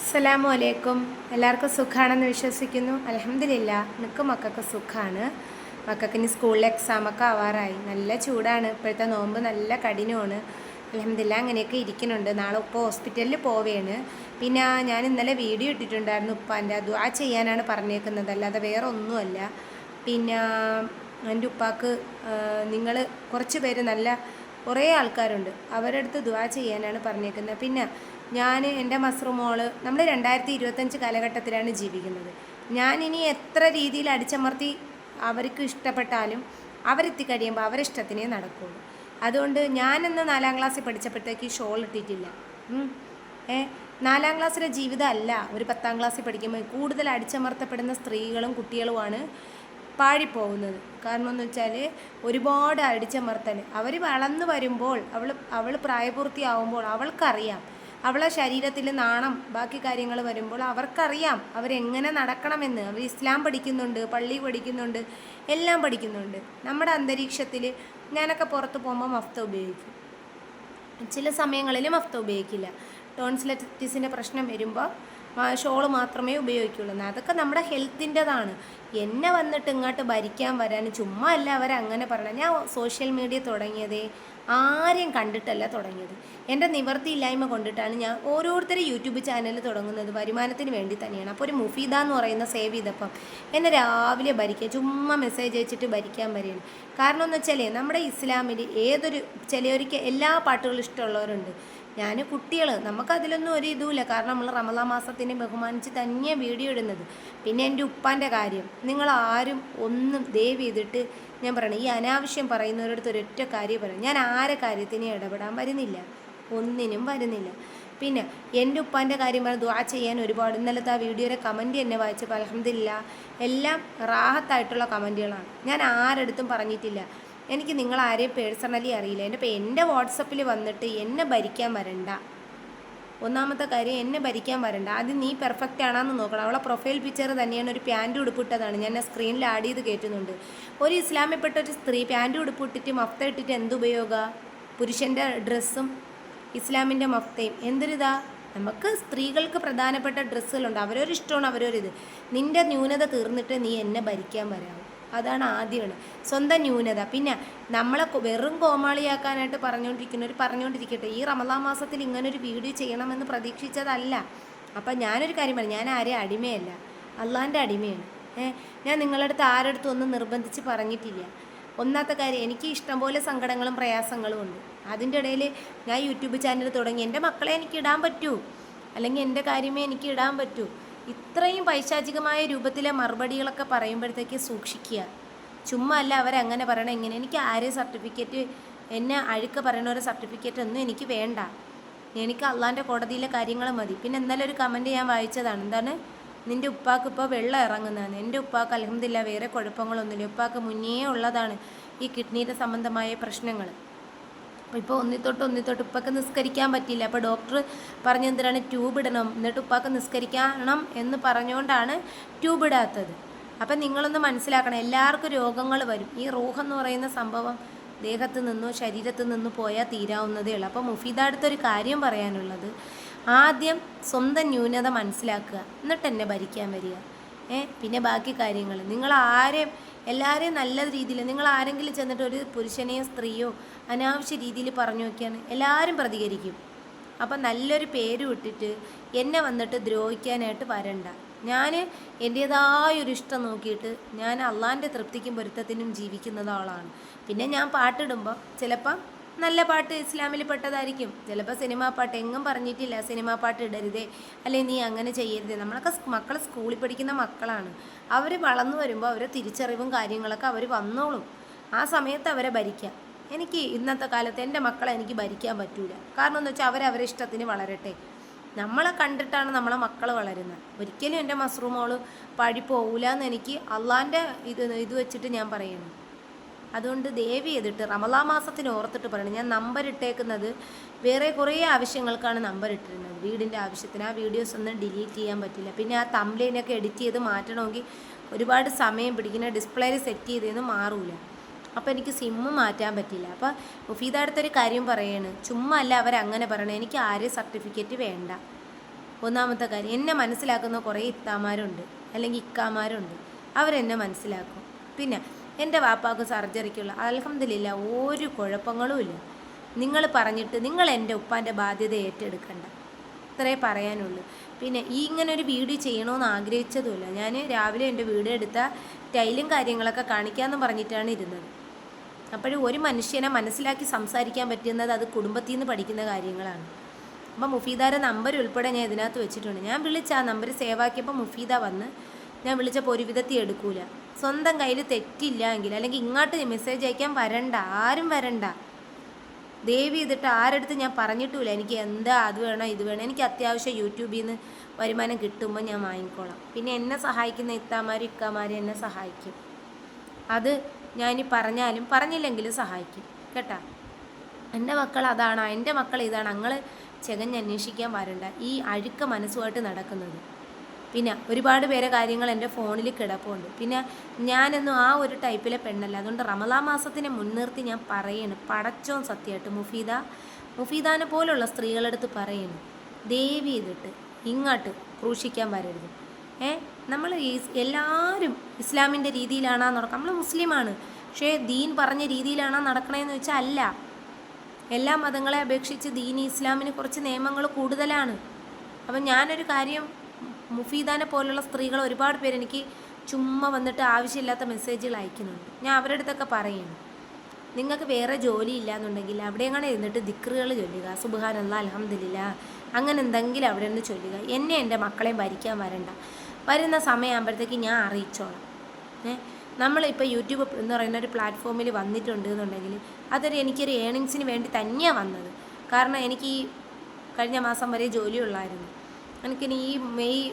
അസ്സലാമു അലൈക്കും. എല്ലാവർക്കും സുഖമാണെന്ന് വിശ്വസിക്കുന്നു. അൽഹംദുലില്ലാ, എനിക്ക് മക്കൾക്ക് സുഖമാണ്. മക്കൾക്ക് ഇനി സ്കൂളിൽ എക്സാമൊക്കെ ആവാറായി. നല്ല ചൂടാണ്, ഇപ്പോഴത്തെ നോമ്പ് നല്ല കഠിനമാണ്. അൽഹംദുലില്ലാ, അങ്ങനെയൊക്കെ ഇരിക്കുന്നുണ്ട്. നാളെ ഉപ്പ ഹോസ്പിറ്റലിൽ പോവുകയാണ്. പിന്നെ ഞാൻ ഇന്നലെ വീഡിയോ ഇട്ടിട്ടുണ്ടായിരുന്നു. ഉപ്പാൻ്റെ ദുആ ചെയ്യാനാണ് പറഞ്ഞേക്കുന്നത്, അല്ലാതെ വേറെ ഒന്നുമല്ല. പിന്നെ എൻ്റെ ഉപ്പാക്ക് നിങ്ങൾ കുറച്ച് പേര് നല്ല കുറേ ആൾക്കാരുണ്ട്, അവരുടെ അടുത്ത് ദുആ ചെയ്യാനാണ് പറഞ്ഞേക്കുന്നത്. പിന്നെ ഞാൻ എൻ്റെ മസ്റുമോള് നമ്മൾ 2025 കാലഘട്ടത്തിലാണ് ജീവിക്കുന്നത്. ഞാനിനി എത്ര രീതിയിൽ അടിച്ചമർത്തി അവർക്ക് ഇഷ്ടപ്പെട്ടാലും അവരെത്തിക്കഴിയുമ്പോൾ അവരുടെ ഇഷ്ടത്തിനേ നടക്കുകയുള്ളൂ. അതുകൊണ്ട് ഞാനിന്ന് 4ാം ക്ലാസ്സിൽ പഠിച്ചപ്പോഴത്തേക്ക് ഷോൾ ഇട്ടിട്ടില്ല. 4ാം ക്ലാസ്സിലെ ജീവിതം അല്ല ഒരു 10ാം ക്ലാസ്സിൽ പഠിക്കുമ്പോൾ. കൂടുതൽ അടിച്ചമർത്തപ്പെടുന്ന സ്ത്രീകളും കുട്ടികളുമാണ് പാഴിപ്പോകുന്നത്. കാരണം എന്ന് വെച്ചാൽ ഒരുപാട് അടിച്ചമർത്തൽ. അവർ വളർന്നു വരുമ്പോൾ അവൾ പ്രായപൂർത്തിയാവുമ്പോൾ അവൾക്കറിയാം, അവളെ ശരീരത്തിൽ നാണം ബാക്കി കാര്യങ്ങൾ വരുമ്പോൾ അവർക്കറിയാം അവരെങ്ങനെ നടക്കണമെന്ന്. അവർ ഇസ്ലാം പഠിക്കുന്നുണ്ട്, പള്ളി പഠിക്കുന്നുണ്ട്, എല്ലാം പഠിക്കുന്നുണ്ട്. നമ്മുടെ അന്തരീക്ഷത്തിൽ ഞാനൊക്കെ പുറത്ത് പോകുമ്പോൾ മഫ്ത ഉപയോഗിക്കും, ചില സമയങ്ങളിൽ മഫ്ത ഉപയോഗിക്കില്ല. ടോൺസിലൈറ്റിസിൻ്റെ പ്രശ്നം വരുമ്പോൾ ഷോള് മാത്രമേ ഉപയോഗിക്കുള്ളൂ. അതൊക്കെ നമ്മുടെ ഹെൽത്തിൻ്റെതാണ്. എന്നെ വന്നിട്ട് ഇങ്ങോട്ട് ഭരിക്കാൻ വരാൻ ചുമ്മാ അല്ല അവരങ്ങനെ പറയണം. ഞാൻ സോഷ്യൽ മീഡിയ തുടങ്ങിയതേ ആരെയും കണ്ടിട്ടല്ല തുടങ്ങിയത്, എൻ്റെ നിവർത്തിയില്ലായ്മ കൊണ്ടിട്ടാണ് ഞാൻ ഓരോരുത്തരും യൂട്യൂബ് ചാനൽ തുടങ്ങുന്നത്. വരുമാനത്തിന് വേണ്ടി തന്നെയാണ്. അപ്പോൾ ഒരു മുഫീദ എന്ന് പറയുന്ന സേവ് ചെയ്തപ്പം എന്നെ രാവിലെ ഭരിക്കുക, ചുമ്മാ മെസ്സേജ് അയച്ചിട്ട് ഭരിക്കാൻ വരികയാണ്. കാരണം എന്ന് വെച്ചാൽ നമ്മുടെ ഇസ്ലാമിൽ ചിലവർക്ക് എല്ലാ പാട്ടുകളും ഇഷ്ടമുള്ളവരുണ്ട്. ഞാൻ കുട്ടികൾ നമുക്കതിലൊന്നും ഒരു ഇതുമില്ല, കാരണം നമ്മൾ റമളാൻ മാസത്തിനെ ബഹുമാനിച്ച് തന്നെയാണ് വീഡിയോ ഇടുന്നത്. പിന്നെ എൻ്റെ ഉപ്പാൻ്റെ കാര്യം നിങ്ങളാരും ഒന്നും ദയവ് ചെയ്തിട്ട് ഞാൻ പറയണം, ഈ അനാവശ്യം പറയുന്നവരടുത്ത് ഒരൊറ്റ കാര്യം പറയും, ഞാൻ ആരെ കാര്യത്തിനും ഇടപെടാൻ വരുന്നില്ല, ഒന്നിനും വരുന്നില്ല. പിന്നെ എൻ്റെ ഉപ്പാൻ്റെ കാര്യം പറഞ്ഞ് ദുആ ചെയ്യാൻ ഒരുപാട്, ഇന്നലത്തെ ആ വീഡിയോയുടെ കമൻറ്റ് എന്നെ വായിച്ചപ്പോൾ അൽഹംദുലില്ലാ എല്ലാം റാഹത്തായിട്ടുള്ള കമൻറ്റുകളാണ്. ഞാൻ ആരെടുത്തും പറഞ്ഞിട്ടില്ല എനിക്ക് നിങ്ങളാരെയും പേഴ്സണലി അറിയില്ല. എൻ്റെ വാട്സപ്പിൽ വന്നിട്ട് എന്നെ ഭരിക്കാൻ വരണ്ട. ഒന്നാമത്തെ കാര്യം, എന്നെ ഭരിക്കാൻ വരണ്ട. ആദ്യം നീ പെർഫെക്റ്റ് ആണെന്ന് നോക്കണം. അവളെ പ്രൊഫൈൽ പിക്ചർ തന്നെയാണ് ഒരു പാൻറ്റ് ഉടുപ്പിട്ടതാണ്, ഞാൻ സ്ക്രീനിൽ ആഡ് ചെയ്ത് കയറ്റുന്നുണ്ട്. ഒരു ഇസ്ലാമിൽപ്പെട്ട ഒരു സ്ത്രീ പാൻറ്റ് ഉടുപ്പിട്ടിട്ട് മഫ്ത ഇട്ടിട്ട് എന്തുപയോഗമാണ്? പുരുഷൻ്റെ ഡ്രസ്സും ഇസ്ലാമിൻ്റെ മഫ്തയും എന്തൊരിതാ? നമുക്ക് സ്ത്രീകൾക്ക് പ്രധാനപ്പെട്ട ഡ്രസ്സുകളുണ്ട്, അവരൊരിഷ്ടമാണ്, അവരൊരിത്. നിൻ്റെ ന്യൂനത തീർന്നിട്ട് നീ എന്നെ ഭരിക്കാൻ വരാമോ? അതാണ് ആദ്യമാണ് സ്വന്തം ന്യൂനത. പിന്നെ നമ്മളെ വെറും കോമാളിയാക്കാനായിട്ട് പറഞ്ഞുകൊണ്ടിരിക്കട്ടെ. ഈ റമളാൻ മാസത്തിൽ ഇങ്ങനൊരു വീഡിയോ ചെയ്യണമെന്ന് പ്രതീക്ഷിച്ചതല്ല. അപ്പം ഞാനൊരു കാര്യം പറഞ്ഞു, ഞാൻ ആരെയും അടിമയല്ല, അള്ളാൻ്റെ അടിമയാണ്. ഞാൻ നിങ്ങളുടെ അടുത്ത് ആരടുത്തും ഒന്നും നിർബന്ധിച്ച് പറഞ്ഞിട്ടില്ല. ഒന്നാമത്തെ കാര്യം, എനിക്ക് ഇഷ്ടംപോലെ സങ്കടങ്ങളും പ്രയാസങ്ങളും ഉണ്ട്. അതിൻ്റെ ഇടയിൽ ഞാൻ യൂട്യൂബ് ചാനൽ തുടങ്ങി. എൻ്റെ മക്കളെ എനിക്ക് ഇടാൻ പറ്റൂ, അല്ലെങ്കിൽ എൻ്റെ കാര്യമേ എനിക്ക് ഇടാൻ പറ്റൂ. ഇത്രയും പൈശാചികമായ രൂപത്തിലെ മറുപടികളൊക്കെ പറയുമ്പോഴത്തേക്ക് സൂക്ഷിക്കുക. ചുമ്മാ അല്ല അവരങ്ങനെ പറയണം ഇങ്ങനെ. എനിക്ക് ആരെ സർട്ടിഫിക്കറ്റ്, എന്നെ അഴുക്ക് പറയണ സർട്ടിഫിക്കറ്റ് ഒന്നും എനിക്ക് വേണ്ട. എനിക്ക് അള്ളാൻ്റെ കോടതിയിലെ കാര്യങ്ങൾ മതി. പിന്നെ ഇന്നലെ ഒരു കമൻറ്റ് ഞാൻ വായിച്ചതാണ്, എന്താണ്, നിൻ്റെ ഉപ്പാക്ക് ഇപ്പോൾ വെള്ളം ഇറങ്ങുന്നതാണ്. എൻ്റെ ഉപ്പാക്ക് അൽഹംദുലില്ലാ വേറെ കുഴപ്പങ്ങളൊന്നുമില്ല. ഉപ്പാക്ക് മുന്നേ ഉള്ളതാണ് ഈ കിഡ്നിയുടെ സംബന്ധമായ പ്രശ്നങ്ങൾ. ഇപ്പോൾ ഒന്നിത്തൊട്ട് ഉപ്പാക്ക് നിസ്കരിക്കാൻ പറ്റില്ല. അപ്പോൾ ഡോക്ടർ പറഞ്ഞെന്തിനാണ് ട്യൂബ് ഇടണം, എന്നിട്ട് ഉപ്പാക്ക് നിസ്കരിക്കണം എന്ന് പറഞ്ഞുകൊണ്ടാണ് ട്യൂബ് ഇടാത്തത്. അപ്പം നിങ്ങളൊന്ന് മനസ്സിലാക്കണം, എല്ലാവർക്കും രോഗങ്ങൾ വരും. ഈ റൂഹെന്ന് പറയുന്ന സംഭവം ദേഹത്ത് നിന്നോ ശരീരത്ത് നിന്നോ പോയാൽ തീരാവുന്നതേ ഉള്ളൂ. അപ്പോൾ മുഫീദ അടുത്തൊരു കാര്യം പറയാനുള്ളത്, ആദ്യം സ്വന്തം ന്യൂനത മനസ്സിലാക്കുക, എന്നിട്ട് എന്നെ ഭരിക്കാൻ വരിക. പിന്നെ ബാക്കി കാര്യങ്ങൾ നിങ്ങൾ എല്ലാവരെയും നല്ല രീതിയിൽ, നിങ്ങൾ ആരെങ്കിലും ചെന്നിട്ട് ഒരു പുരുഷനെയോ സ്ത്രീയോ അനാവശ്യ രീതിയിൽ പറഞ്ഞു നോക്കിയാണ് എല്ലാവരും പ്രതികരിക്കും. അപ്പം നല്ലൊരു പേര് വിട്ടിട്ട് എന്നെ വന്നിട്ട് ദ്രോഹിക്കാനായിട്ട് വരണ്ട. ഞാൻ എൻ്റേതായൊരു ഇഷ്ടം നോക്കിയിട്ട് ഞാൻ അള്ളാൻ്റെ തൃപ്തിക്കും പൊരുത്തത്തിനും ജീവിക്കുന്ന ആളാണ്. പിന്നെ ഞാൻ പാട്ടിടുമ്പോൾ ചിലപ്പം നല്ല പാട്ട് ഇസ്ലാമിൽ പെട്ടതായിരിക്കും, ചിലപ്പോൾ സിനിമാ പാട്ട്. എങ്ങും പറഞ്ഞിട്ടില്ല സിനിമാ പാട്ട് ഇടരുതേ, അല്ലെങ്കിൽ നീ അങ്ങനെ ചെയ്യരുതേ. നമ്മളൊക്കെ മക്കൾ സ്കൂളിൽ പഠിക്കുന്ന മക്കളാണ്. അവർ വളർന്നു വരുമ്പോൾ അവരെ തിരിച്ചറിവും കാര്യങ്ങളൊക്കെ അവർ വന്നോളും. ആ സമയത്ത് അവരെ ഭരിക്കാം. എനിക്ക് ഇന്നത്തെ കാലത്ത് എൻ്റെ മക്കളെ എനിക്ക് ഭരിക്കാൻ പറ്റൂല. കാരണം എന്ന് വെച്ചാൽ അവരവരെ ഇഷ്ടത്തിന് വളരട്ടെ. നമ്മളെ കണ്ടിട്ടാണ് നമ്മളെ മക്കൾ വളരുന്നത്. ഒരിക്കലും എൻ്റെ മസ്റൂമോള് പഴി പോകില്ല എന്ന് എനിക്ക് അള്ളാൻ്റെ ഇത് വെച്ചിട്ട് ഞാൻ പറയുന്നു. അതുകൊണ്ട് ദയവ് ചെയ്തിട്ട് റമളാൻ മാസത്തിന് ഓർത്തിട്ട് പറയണം. ഞാൻ നമ്പർ ഇട്ടേക്കുന്നത് വേറെ കുറേ ആവശ്യങ്ങൾക്കാണ് നമ്പർ ഇട്ടിരുന്നത്, വീടിൻ്റെ ആവശ്യത്തിന്. ആ വീഡിയോസ് ഒന്നും ഡിലീറ്റ് ചെയ്യാൻ പറ്റില്ല. പിന്നെ ആ തംബ്ലൈനൊക്കെ എഡിറ്റ് ചെയ്ത് മാറ്റണമെങ്കിൽ ഒരുപാട് സമയം പിടിക്കുന്ന, ഡിസ്പ്ലേയിൽ സെറ്റ് ചെയ്തതൊന്നും മാറൂല. അപ്പോൾ എനിക്ക് സിമ്മ് മാറ്റാൻ പറ്റില്ല. അപ്പോൾ മുഫീദ അടുത്തൊരു കാര്യം പറയാണ്, ചുമ്മാ അല്ല അവരങ്ങനെ പറയണേ, എനിക്ക് ആരെയും സർട്ടിഫിക്കറ്റ് വേണ്ട. ഒന്നാമത്തെ കാര്യം, എന്നെ മനസ്സിലാക്കുന്ന കുറേ ഇത്താമാരുണ്ട് അല്ലെങ്കിൽ ഇക്കാമാരുണ്ട്, അവരെന്നെ മനസ്സിലാക്കും. പിന്നെ എൻ്റെ വാപ്പാക്ക് സർജറിക്കുള്ള അൽഹംദുലില്ലാ ഒരു കുഴപ്പങ്ങളും ഇല്ല. നിങ്ങൾ പറഞ്ഞിട്ട് നിങ്ങൾ എൻ്റെ ഉപ്പാൻ്റെ ബാധ്യത ഏറ്റെടുക്കണ്ട, ഇത്രേ പറയാനുള്ളൂ. പിന്നെ ഈ ഇങ്ങനെ ഒരു വീഡിയോ ചെയ്യണമെന്ന് ആഗ്രഹിച്ചതുമില്ല. ഞാൻ രാവിലെ എൻ്റെ വീഡിയോ എടുത്ത ടൈലും കാര്യങ്ങളൊക്കെ കാണിക്കാമെന്ന് പറഞ്ഞിട്ടാണ് ഇരുന്നത്. അപ്പോഴും ഒരു മനുഷ്യനെ മനസ്സിലാക്കി സംസാരിക്കാൻ പറ്റുന്നത് അത് കുടുംബത്തിൽ നിന്ന് പഠിക്കുന്ന കാര്യങ്ങളാണ്. അപ്പം മുഫീദാരെ നമ്പർ ഉൾപ്പെടെ ഞാൻ ഇതിനകത്ത് വെച്ചിട്ടുണ്ട്. ഞാൻ വിളിച്ച ആ നമ്പർ സേവ് ആക്കിയപ്പോൾ മുഫീദ വന്ന് ഞാൻ വിളിച്ചപ്പോൾ ഒരു വിധത്തിൽ എടുക്കൂല. സ്വന്തം കയ്യിൽ തെറ്റില്ല എങ്കിൽ അല്ലെങ്കിൽ ഇങ്ങോട്ട് മെസ്സേജ് അയക്കാൻ വരണ്ട, ആരും വരണ്ട. ദയവ് ചെയ്തിട്ട് ആരെടുത്ത് ഞാൻ പറഞ്ഞിട്ടുമില്ല എനിക്ക് എന്താ അത് വേണം ഇത് വേണം. എനിക്ക് അത്യാവശ്യം യൂട്യൂബിൽ നിന്ന് വരുമാനം കിട്ടുമ്പോൾ ഞാൻ വാങ്ങിക്കോളാം. പിന്നെ എന്നെ സഹായിക്കുന്ന ഇത്താമാരും ഇക്കാമാരും എന്നെ സഹായിക്കും. അത് ഞാൻ പറഞ്ഞാലും പറഞ്ഞില്ലെങ്കിലും സഹായിക്കും കേട്ടോ. എൻ്റെ മക്കൾ അതാണ്, എൻ്റെ മക്കൾ ഇതാണ്, ഞങ്ങൾ ചെകഞ്ഞന്വേഷിക്കാൻ വരണ്ട ഈ അഴുക്ക മനസ്സുമായിട്ട് നടക്കുന്നത്. പിന്നെ ഒരുപാട് പേരെ കാര്യങ്ങൾ എൻ്റെ ഫോണിൽ കിടപ്പുണ്ട്. പിന്നെ ഞാനൊന്നും ആ ഒരു ടൈപ്പിലെ പെണ്ണല്ല. അതുകൊണ്ട് റമദാൻ മാസത്തിനെ മുൻനിർത്തി ഞാൻ പറയണം, പടച്ചോൻ സത്യമായിട്ട് മുഫീദാനെ പോലുള്ള സ്ത്രീകളെടുത്ത് പറയണം, ദയവ് ചെയ്തിട്ട് ഇങ്ങോട്ട് ക്രൂശിക്കാൻ വരരുത്. നമ്മൾ എല്ലാവരും ഇസ്ലാമിൻ്റെ രീതിയിലാണോ നടക്കുക? നമ്മൾ മുസ്ലിമാണ്, പക്ഷേ ദീൻ പറഞ്ഞ രീതിയിലാണോ നടക്കണതെന്ന് വെച്ചാൽ അല്ല. എല്ലാ മതങ്ങളെ അപേക്ഷിച്ച് ദീൻ ഇസ്ലാമിന് കുറച്ച് നിയമങ്ങൾ കൂടുതലാണ്. അപ്പം ഞാനൊരു കാര്യം, മുഫീദാനെ പോലുള്ള സ്ത്രീകൾ ഒരുപാട് പേര് എനിക്ക് ചുമ്മാ വന്നിട്ട് ആവശ്യമില്ലാത്ത മെസ്സേജുകൾ അയക്കുന്നുണ്ട്. ഞാൻ അവരുടെ അടുത്തൊക്കെ പറയുന്നു, നിങ്ങൾക്ക് വേറെ ജോലി ഇല്ലയെന്നുണ്ടെങ്കിൽ അവിടെ എങ്ങനെ ഇരുന്നിട്ട് ദിക്റുകൾ ചൊല്ലുക, സുബ്ഹാനല്ലാഹ് അൽഹംദുലില്ലാ, അങ്ങനെ എന്തെങ്കിലും അവിടെ നിന്ന് ചൊല്ലുക. എന്നെ എൻ്റെ മക്കളെയും ഭരിക്കാൻ വരണ്ട. വരുന്ന സമയമാകുമ്പോഴത്തേക്ക് ഞാൻ അറിയിച്ചോളാം. നമ്മളിപ്പോൾ യൂട്യൂബ് എന്ന് പറയുന്ന ഒരു പ്ലാറ്റ്ഫോമിൽ വന്നിട്ടുണ്ട് എന്നുണ്ടെങ്കിൽ എനിക്കൊരു ഏണിങ്സിന് വേണ്ടി തന്നെയാണ് വന്നത്. കാരണം എനിക്ക് ഈ കഴിഞ്ഞ മാസം വരെ ജോലിയുള്ളായിരുന്നു. എനിക്കിനി ഈ മെയ്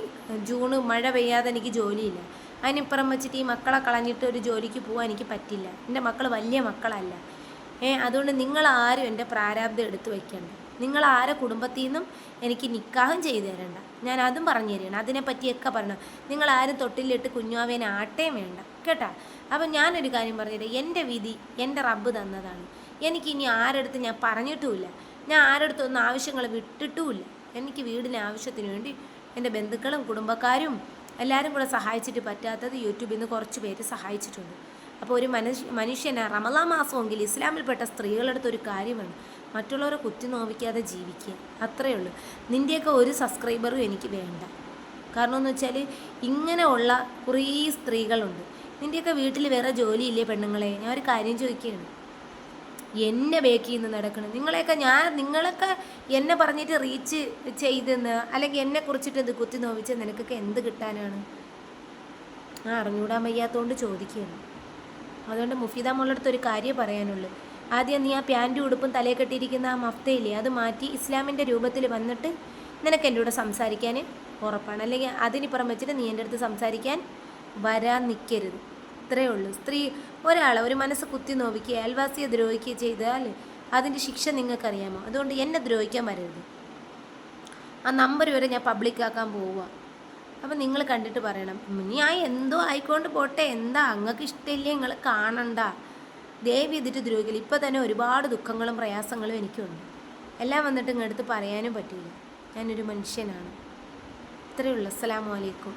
ജൂണ് മഴ പെയ്യാതെ എനിക്ക് ജോലിയില്ല. അതിനിപ്പുറം വെച്ചിട്ട് ഈ മക്കളെ കളഞ്ഞിട്ട് ഒരു ജോലിക്ക് പോകാൻ എനിക്ക് പറ്റില്ല. എൻ്റെ മക്കൾ വലിയ മക്കളല്ല. അതുകൊണ്ട് നിങ്ങളാരും എൻ്റെ പ്രാരാബ്ദം എടുത്തു വയ്ക്കണ്ട. നിങ്ങളാരെ കുടുംബത്തിൽ നിന്നും എനിക്ക് നിക്കാഹും ചെയ്തു തരണ്ട. ഞാൻ അതും പറഞ്ഞു തരികയാണ്, അതിനെപ്പറ്റിയൊക്കെ പറഞ്ഞു. നിങ്ങളാരും തൊട്ടിലിട്ട് കുഞ്ഞാവേനെ ആട്ടേം വേണ്ട കേട്ടോ. അപ്പം ഞാനൊരു കാര്യം പറഞ്ഞുതരാം, എൻ്റെ വിധി എൻ്റെ റബ്ബ് തന്നതാണ്. എനിക്കിനി ആരെടുത്ത് ഞാൻ പറഞ്ഞിട്ടുമില്ല, ഞാൻ ആരെടുത്തൊന്നും ആവശ്യങ്ങൾ വിട്ടിട്ടുമില്ല. എനിക്ക് വീടിന് ആവശ്യത്തിന് വേണ്ടി എൻ്റെ ബന്ധുക്കളും കുടുംബക്കാരും എല്ലാവരും കൂടെ സഹായിച്ചിട്ട് പറ്റാത്തത് യൂട്യൂബിൽ നിന്ന് കുറച്ച് പേര് സഹായിച്ചിട്ടുണ്ട്. അപ്പോൾ ഒരു മനുഷ്യനെ റമദാൻ മാസമെങ്കിൽ ഇസ്ലാമിൽപ്പെട്ട സ്ത്രീകളെടുത്ത് ഒരു കാര്യമാണ്, മറ്റുള്ളവരെ കുത്തി നോവിക്കാതെ ജീവിക്കുക, അത്രയേ ഉള്ളൂ. നിൻ്റെയൊക്കെ ഒരു സബ്സ്ക്രൈബറും എനിക്ക് വേണ്ട. കാരണം എന്ന് വെച്ചാൽ ഇങ്ങനെയുള്ള കുറേ സ്ത്രീകളുണ്ട്. നിൻ്റെയൊക്കെ വീട്ടിൽ വേറെ ജോലിയില്ലേ പെണ്ണുങ്ങളെ? ഞാൻ ഒരു കാര്യം ചോദിക്കുകയാണ്, എന്നെ ബേക്കിൽ നിന്ന് നടക്കണം നിങ്ങളൊക്കെ എന്നെ പറഞ്ഞിട്ട് റീച്ച് ചെയ്തെന്ന് അല്ലെങ്കിൽ എന്നെ കുറിച്ചിട്ട് ഇത് കുത്തി നോവിച്ച് നിനക്കൊക്കെ എന്ത് കിട്ടാനാണ്? അറിഞ്ഞൂടാൻ വയ്യാത്തതുകൊണ്ട് ചോദിക്കുകയാണ്. അതുകൊണ്ട് മുഫീദ മോളടുത്ത് ഒരു കാര്യം പറയാനുള്ളൂ. ആദ്യം നീ ആ പാൻറ്റും ഉടുപ്പും തലയെ കെട്ടിയിരിക്കുന്ന ആ മഫ്തയില്ലേ അത് മാറ്റി ഇസ്ലാമിൻ്റെ രൂപത്തിൽ വന്നിട്ട് നിനക്ക് എൻ്റെ കൂടെ സംസാരിക്കാൻ ഉറപ്പാണ്. അല്ലെങ്കിൽ അതിനിപ്പുറം വെച്ചിട്ട് നീ എൻ്റെ അടുത്ത് സംസാരിക്കാൻ വരാൻ നിൽക്കരുത്. ഇത്രയേ ഉള്ളൂ. ഒരാളെ ഒരു മനസ്സ് കുത്തി നോവിക്കുക, അയൽവാസിയെ ദ്രോഹിക്കുക ചെയ്താൽ അതിൻ്റെ ശിക്ഷ നിങ്ങൾക്കറിയാമോ? അതുകൊണ്ട് എന്നെ ദ്രോഹിക്കാൻ വരരുത്. ആ നമ്പർ വരെ ഞാൻ പബ്ലിക്കാക്കാൻ പോവുക. അപ്പം നിങ്ങൾ കണ്ടിട്ട് പറയണം, ഞാൻ എന്തോ ആയിക്കൊണ്ട് പോട്ടെ, എന്താ അങ്ങക്ക് ഇഷ്ടമില്ലേ നിങ്ങൾ കാണണ്ട, ദയവ് ചെയ്തിട്ട് ദ്രോഹിക്കില്ല. ഇപ്പം തന്നെ ഒരുപാട് ദുഃഖങ്ങളും പ്രയാസങ്ങളും എനിക്കുണ്ട്. എല്ലാം വന്നിട്ട് ഇങ്ങടുത്ത് പറയാനും പറ്റില്ല. ഞാനൊരു മനുഷ്യനാണ്. ഇത്രയേ ഉള്ളൂ. അസ്സലാമു അലൈക്കും.